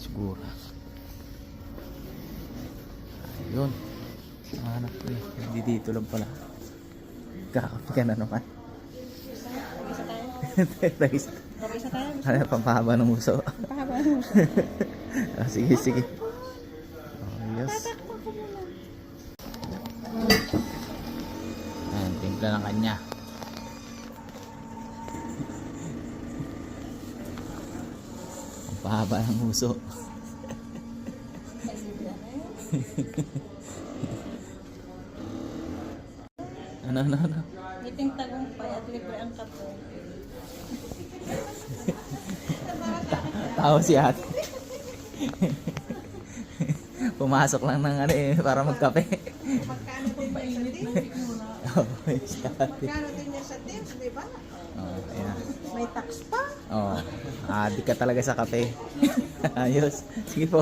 Siguro. Ayun. Hanap ko eh. Hindi dito lang pala. Kakapi ka na naman. Mag-isa tayo. Ano, pampahaba ng uso. Pahaba mo. Sige, sige. Ayos. Tatakbo ko muna. Ayan, timpla ng kanya. Pampahaba ng uso. Ano? Ngiting tagumpay at libre ang kato. Tao si ate. Pumasok lang ng ano eh, para magkape. Magkano din ba sa tips? Oh, si ate. Magkano din niya sa tips, di ba? Oh, ayan. May tax pa. Oh, adik ka talaga sa kape. Ayos. Sige po.